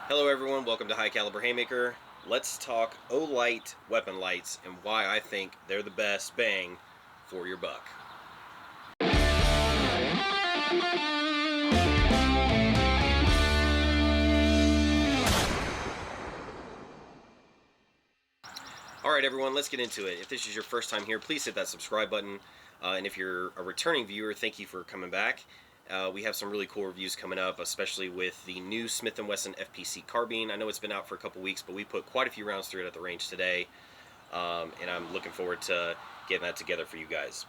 Hello everyone, welcome to High Caliber Haymaker. Let's talk Olight weapon lights and why I think they're the best bang for your buck. Alright everyone, let's get into it. If this is your first time here, please hit that subscribe button. And if you're a returning viewer, thank you for coming back. We have some really cool reviews coming up, especially with the new Smith & Wesson FPC carbine. I know it's been out for a couple weeks, but we put quite a few rounds through it at the range today. And I'm looking forward to getting that together for you guys.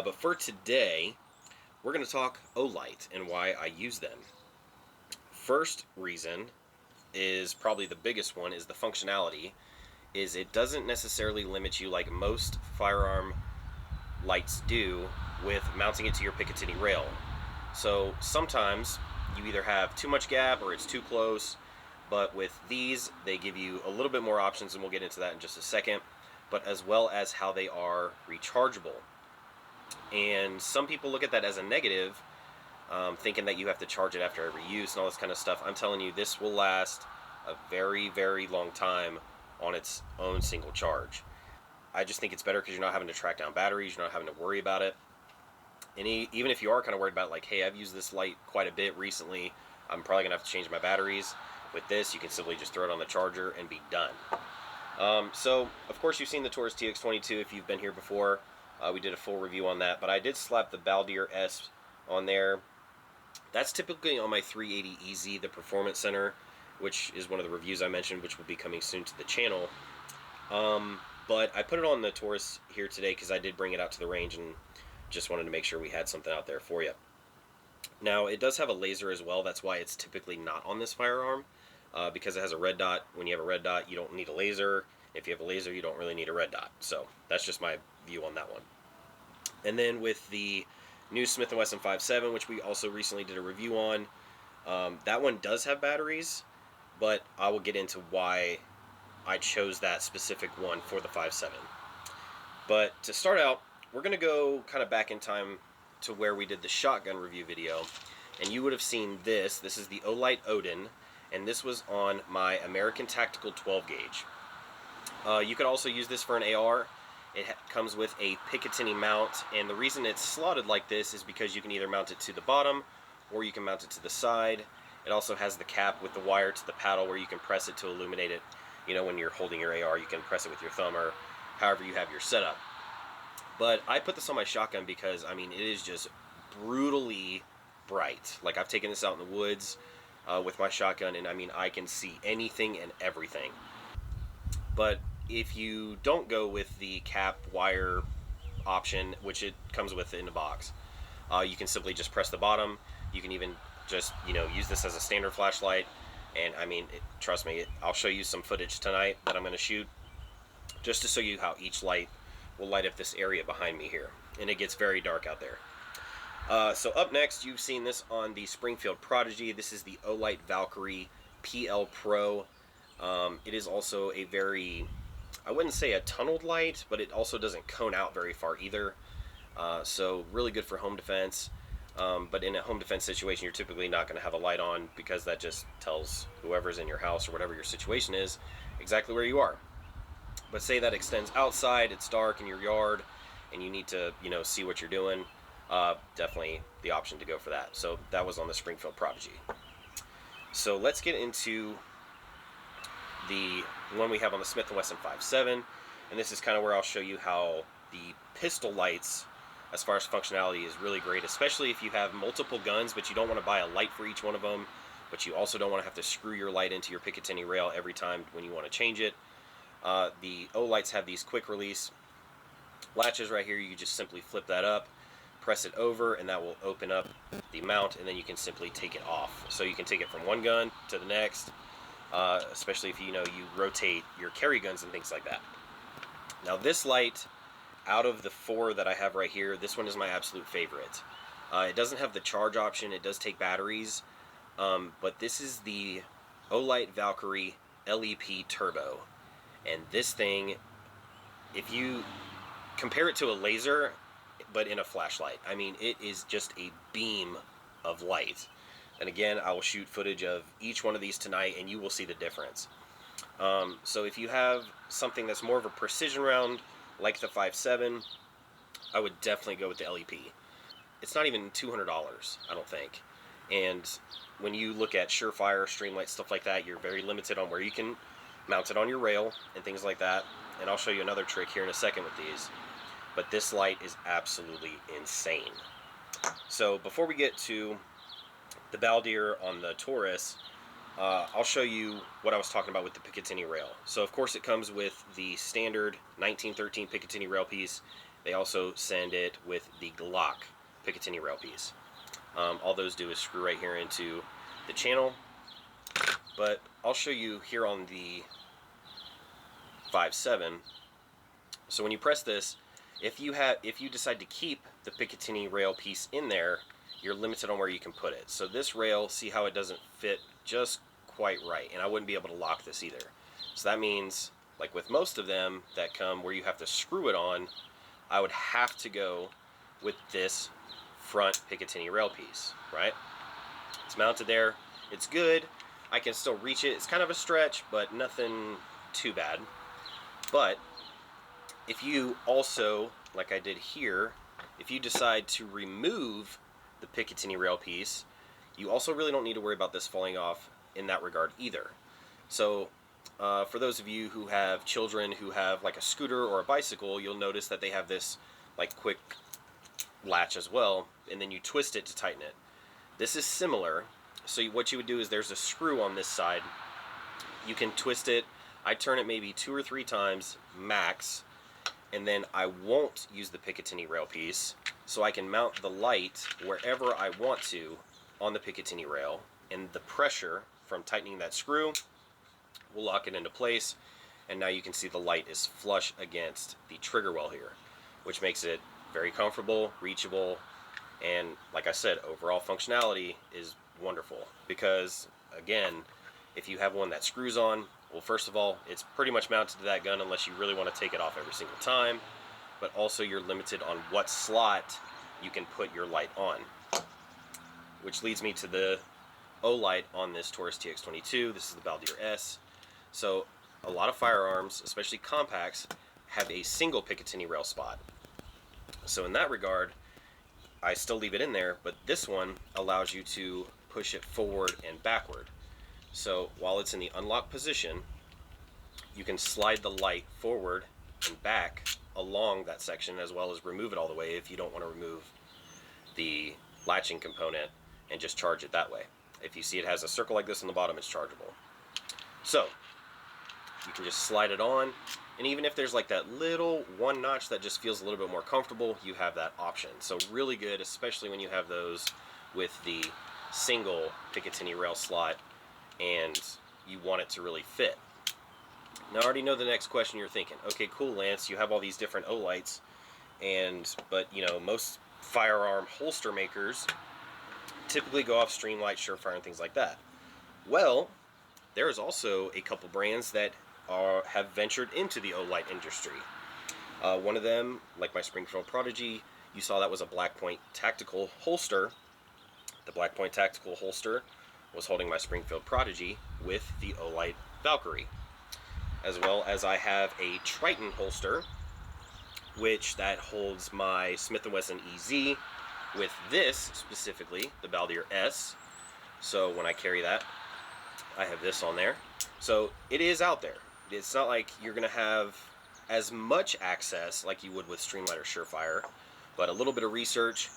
But for today, we're going to talk Olight and why I use them. First reason is probably the biggest one is the functionality. Is it doesn't necessarily limit you like most firearm lights do with mounting it to your Picatinny rail. So sometimes you either have too much gap or it's too close, but with these they give you a little bit more options, and we'll get into that in just a second, but as well as how they are rechargeable. And some people look at that as a negative, thinking that you have to charge it after every use and all this kind of stuff. I'm telling you, this will last a very, very long time on its own single charge. I just think it's better because you're not having to track down batteries, you're not having to worry about it. And even if you are kind of worried about, like, hey, I've used this light quite a bit recently, I'm probably going to have to change my batteries. With this, you can simply just throw it on the charger and be done. So, of course, you've seen the Taurus TX22 if you've been here before. We did a full review on that, but I did slap the Baldier S on there. That's typically on my 380 EZ, the Performance Center, which is one of the reviews I mentioned, which will be coming soon to the channel. But I put it on the Taurus here today because I did bring it out to the range and just wanted to make sure we had something out there for you. Now, it does have a laser as well. That's why it's typically not on this firearm, because it has a red dot. When you have a red dot, you don't need a laser. If you have a laser, you don't really need a red dot. So that's just my view on that one. And then with the new Smith & Wesson 5.7, which we also recently did a review on, that one does have batteries, but I will get into why I chose that specific one for the 5.7. But to start out, we're going to go kind of back in time to where we did the shotgun review video, and you would have seen this. This is the Olight Odin, and this was on my American Tactical 12 gauge. You could also use this for an AR. It comes with a Picatinny mount, and the reason it's slotted like this is because you can either mount it to the bottom or you can mount it to the side. It also has the cap with the wire to the paddle where you can press it to illuminate it. You know, when you're holding your AR, you can press it with your thumb or however you have your setup. But I put this on my shotgun because, I mean, it is just brutally bright. Like, I've taken this out in the woods with my shotgun, and I mean, I can see anything and everything. But if you don't go with the cap wire option, which it comes with in the box, you can simply just press the bottom. You can even just, use this as a standard flashlight. And I mean, trust me, I'll show you some footage tonight that I'm going to shoot just to show you how each light will light up this area behind me here. And it gets very dark out there. So up next, you've seen this on the Springfield Prodigy. This is the Olight Valkyrie PL Pro. It is also a very, I wouldn't say a tunneled light, but it also doesn't cone out very far either. So really good for home defense. But in a home defense situation, you're typically not going to have a light on because that just tells whoever's in your house or whatever your situation is exactly where you are. But say that extends outside, it's dark in your yard, and you need to, see what you're doing, definitely the option to go for that. So that was on the Springfield Prodigy. So let's get into the one we have on the Smith & Wesson 5.7, and this is kind of where I'll show you how the pistol lights, as far as functionality, is really great, especially if you have multiple guns, but you don't want to buy a light for each one of them, but you also don't want to have to screw your light into your Picatinny rail every time when you want to change it. The O-lights have these quick release latches right here. You just simply flip that up, press it over, and that will open up the mount, and then you can simply take it off. So you can take it from one gun to the next, especially if you rotate your carry guns and things like that. Now this light, out of the 4 that I have right here, this one is my absolute favorite. It doesn't have the charge option. It does take batteries, but this is the Olight Valkyrie LEP Turbo. And this thing, if you compare it to a laser, but in a flashlight, I mean, it is just a beam of light. And again, I will shoot footage of each one of these tonight, and you will see the difference. So if you have something that's more of a precision round, like the 5.7, I would definitely go with the LEP. It's not even $200, I don't think. And when you look at Surefire, Streamlight, stuff like that, you're very limited on where you can mount it on your rail and things like that. And I'll show you another trick here in a second with these. But this light is absolutely insane. So before we get to the Baldir on the Taurus, I'll show you what I was talking about with the Picatinny rail. So of course it comes with the standard 1913 Picatinny rail piece. They also send it with the Glock Picatinny rail piece. All those do is screw right here into the channel. But I'll show you here on the 5.7. So when you press this, if you decide to keep the Picatinny rail piece in there, you're limited on where you can put it. So this rail, see how it doesn't fit just quite right, and I wouldn't be able to lock this either. So that means, like with most of them that come where you have to screw it on, I would have to go with this front Picatinny rail piece, right? It's mounted there. It's good. I can still reach it. It's kind of a stretch, but nothing too bad. But if you also, like I did here, if you decide to remove the Picatinny rail piece, you also really don't need to worry about this falling off in that regard either. So for those of you who have children who have like a scooter or a bicycle, you'll notice that they have this like quick latch as well, and then you twist it to tighten it. This is similar. So what you would do is there's a screw on this side. You can twist it. I turn it maybe 2 or 3 times max, and then I won't use the Picatinny rail piece, so I can mount the light wherever I want to on the Picatinny rail, and the pressure from tightening that screw will lock it into place, and now you can see the light is flush against the trigger well here, which makes it very comfortable, reachable, and like I said, overall functionality is wonderful. Because again, if you have one that screws on, well, first of all, it's pretty much mounted to that gun unless you really want to take it off every single time, but also you're limited on what slot you can put your light on. Which leads me to the O-light on this Taurus TX22. This is the Baldir S. So a lot of firearms, especially compacts, have a single Picatinny rail spot. So in that regard, I still leave it in there, but this one allows you to push it forward and backward. So while it's in the unlocked position, you can slide the light forward and back along that section, as well as remove it all the way if you don't want to remove the latching component and just charge it that way. If you see it has a circle like this on the bottom, it's chargeable. So you can just slide it on, and even if there's like that little one notch that just feels a little bit more comfortable, you have that option. So really good, especially when you have those with the single Picatinny rail slot and you want it to really fit. Now I already know the next question you're thinking. Okay, cool, Lance, you have all these different O-lights, but you know, most firearm holster makers typically go off Streamlight, Surefire, and things like that. Well, there is also a couple brands that have ventured into the O-light industry. One of them, like my Springfield Prodigy, you saw that was a Black Point tactical holster. The Black Point tactical holster was holding my Springfield Prodigy with the O-light Valkyrie. As well as I have a Triton holster, which that holds my Smith & Wesson EZ with this specifically, the Baldir S. So when I carry that, I have this on there. So it is out there. It's not like you're going to have as much access like you would with Streamlight or Surefire, but a little bit of research,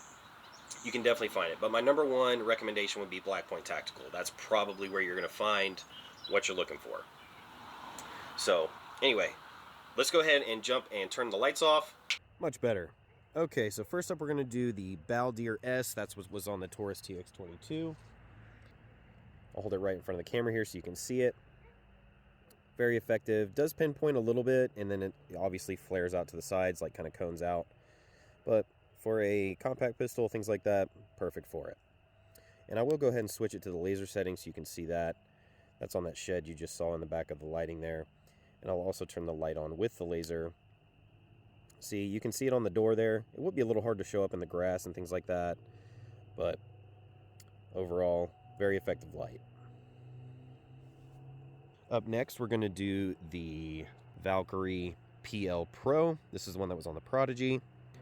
you can definitely find it. But my number one recommendation would be Black Point Tactical. That's probably where you're going to find what you're looking for. So, anyway, let's go ahead and jump and turn the lights off. Much better. Okay, so first up we're going to do the Baldeer S. That's what was on the Taurus TX22. I'll hold it right in front of the camera here so you can see it. Very effective. Does pinpoint a little bit, and then it obviously flares out to the sides, like kind of cones out. But for a compact pistol, things like that, perfect for it. And I will go ahead and switch it to the laser setting so you can see that. That's on that shed you just saw in the back of the lighting there. And I'll also turn the light on with the laser. See, you can see it on the door there. It would be a little hard to show up in the grass and things like that, but overall, very effective light. Up next, we're going to do the Valkyrie PL Pro. This is the one that was on the Prodigy,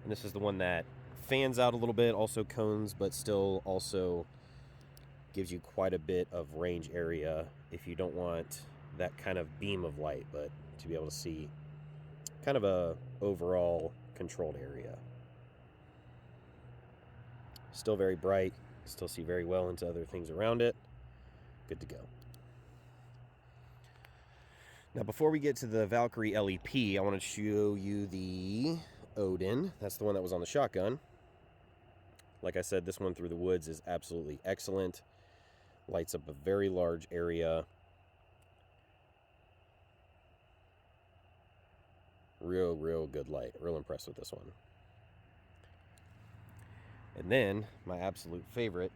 and this is the one that fans out a little bit, also cones, but still also gives you quite a bit of range area if you don't want that kind of beam of light, but to be able to see kind of a overall controlled area. Still very bright, still see very well into other things around it. Good to go. Now before we get to the Valkyrie LEP, I want to show you the Odin. That's the one that was on the shotgun. Like I said, this one through the woods is absolutely excellent. Lights up a very large area. Real good light. Real impressed with this one. And then, my absolute favorite,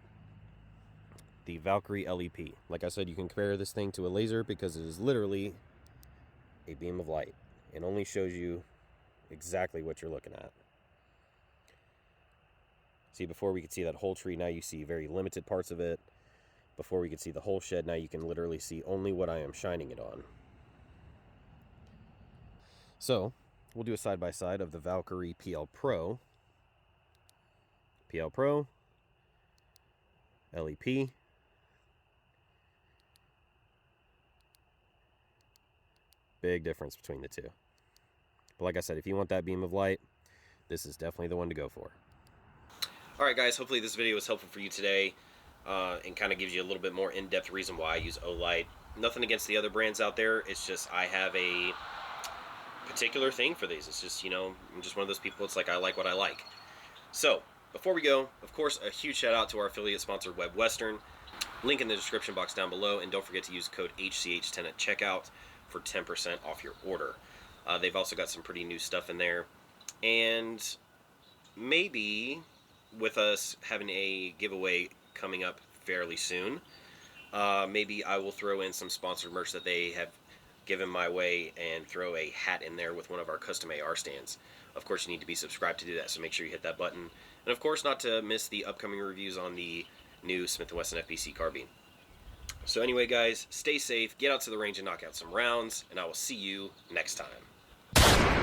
the Valkyrie LEP. Like I said, you can compare this thing to a laser because it is literally a beam of light. It only shows you exactly what you're looking at. See, before we could see that whole tree, now you see very limited parts of it. Before we could see the whole shed, now you can literally see only what I am shining it on. So, we'll do a side-by-side of the Valkyrie PL Pro. PL Pro. LEP. Big difference between the two. But like I said, if you want that beam of light, this is definitely the one to go for. Alright guys, hopefully this video was helpful for you today. And kind of gives you a little bit more in-depth reason why I use Olight. Nothing against the other brands out there. It's just I have a particular thing for these. It's just, you know, I'm just one of those people. It's like I like what I like. So, before we go, of course, a huge shout out to our affiliate sponsor, Webb Western. Link in the description box down below. And don't forget to use code HCH10 at checkout for 10% off your order. They've also got some pretty new stuff in there. And maybe with us having a giveaway coming up fairly soon, maybe I will throw in some sponsored merch that they have given my way and throw a hat in there with one of our custom AR stands. Of course, you need to be subscribed to do that, so make sure you hit that button. And of course, not to miss the upcoming reviews on the new Smith & Wesson FPC carbine. So anyway, guys, stay safe, get out to the range and knock out some rounds, and I will see you next time.